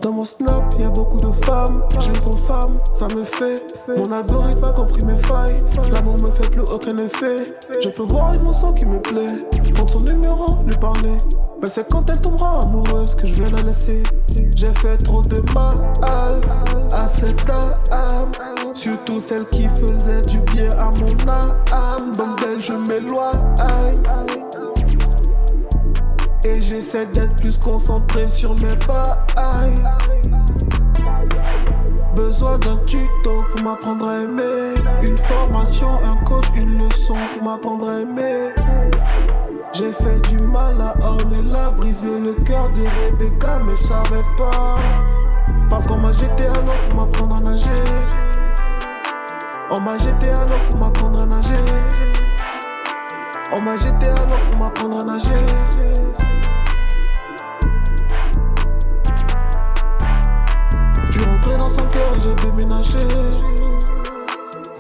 Dans mon snap, y a beaucoup de femmes. J'aime ton femme, ça me fait. Mon algorithme a compris mes failles. L'amour me fait plus aucun effet. Je peux voir une moisson qui me plaît. Prendre son numéro, lui parler. Mais c'est quand elle tombera amoureuse que je vais la laisser. J'ai fait trop de mal à cette âme. Surtout celle qui faisait du bien à mon âme. Donc d'elle je m'éloigne. Et j'essaie d'être plus concentré sur mes bails. Besoin d'un tuto pour m'apprendre à aimer. Une formation, un coach, une leçon pour m'apprendre à aimer. J'ai fait du mal à Ornella, brisé le cœur de Rebecca, mais je savais pas. Parce qu'on m'a jeté à l'eau pour m'apprendre à nager. On m'a jeté à l'eau pour m'apprendre à nager. On m'a jeté à l'eau pour m'apprendre à nager. Je suis rentré dans son cœur et j'ai déménagé.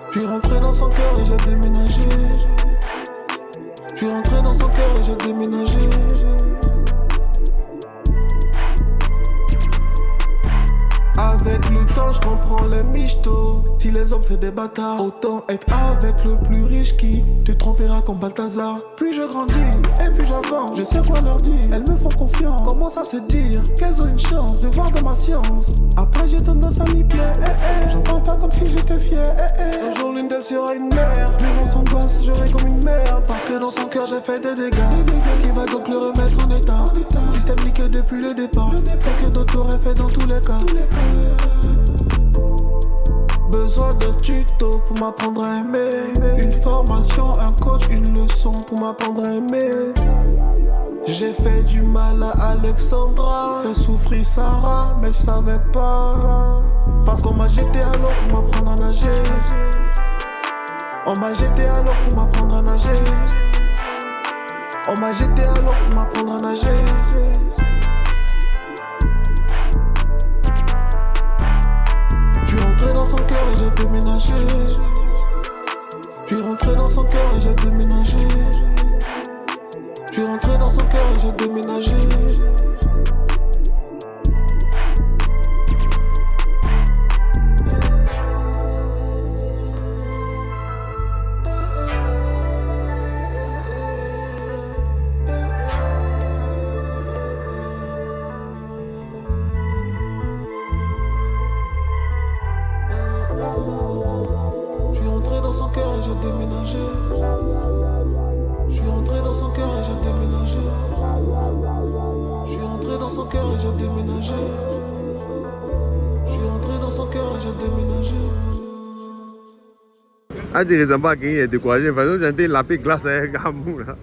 Je suis rentré dans son cœur et j'ai déménagé. Je suis rentré dans son cœur et j'ai déménagé. Avec le temps je comprends les michtos. Si les hommes c'est des bâtards, autant être avec le plus riche qui te trompera comme Balthazar. Puis je grandis et puis j'avance. Je sais quoi leur dire, elles me font confiance. Comment ça se dire qu'elles ont une chance de voir dans ma science. Après j'ai tendance à m'y plaire. J'en parle pas comme si j'étais fier. Un jour l'une d'elles sera une mère. Devant son gosse j'aurai comme une merde. Parce que dans son cœur j'ai fait des dégâts. Qui va donc le remettre en état. Système niqué depuis le départ. Que d'autres auraient fait dans tous les cas. Besoin d'un tuto pour m'apprendre à aimer. Une formation, un coach, une leçon pour m'apprendre à aimer. J'ai fait du mal à Alexandra, fait souffrir Sarah, mais je savais pas. Parce qu'on m'a jeté à l'eau pour m'apprendre à nager. On m'a jeté à l'eau pour m'apprendre à nager. On m'a jeté à l'eau pour m'apprendre à nager. Je suis rentré dans son cœur et j'ai déménagé. Je suis rentré dans son cœur et j'ai déménagé. Je suis rentré dans son cœur et j'ai déménagé. Je suis rentré dans son cœur et j'ai déménagé. Je suis rentré dans son cœur et j'ai déménagé. Je suis rentré dans son cœur et j'ai déménagé. Je suis rentré dans son cœur et j'ai déménagé. Ah, tu es découragé, parce que j'ai lapé glace avec un mou là.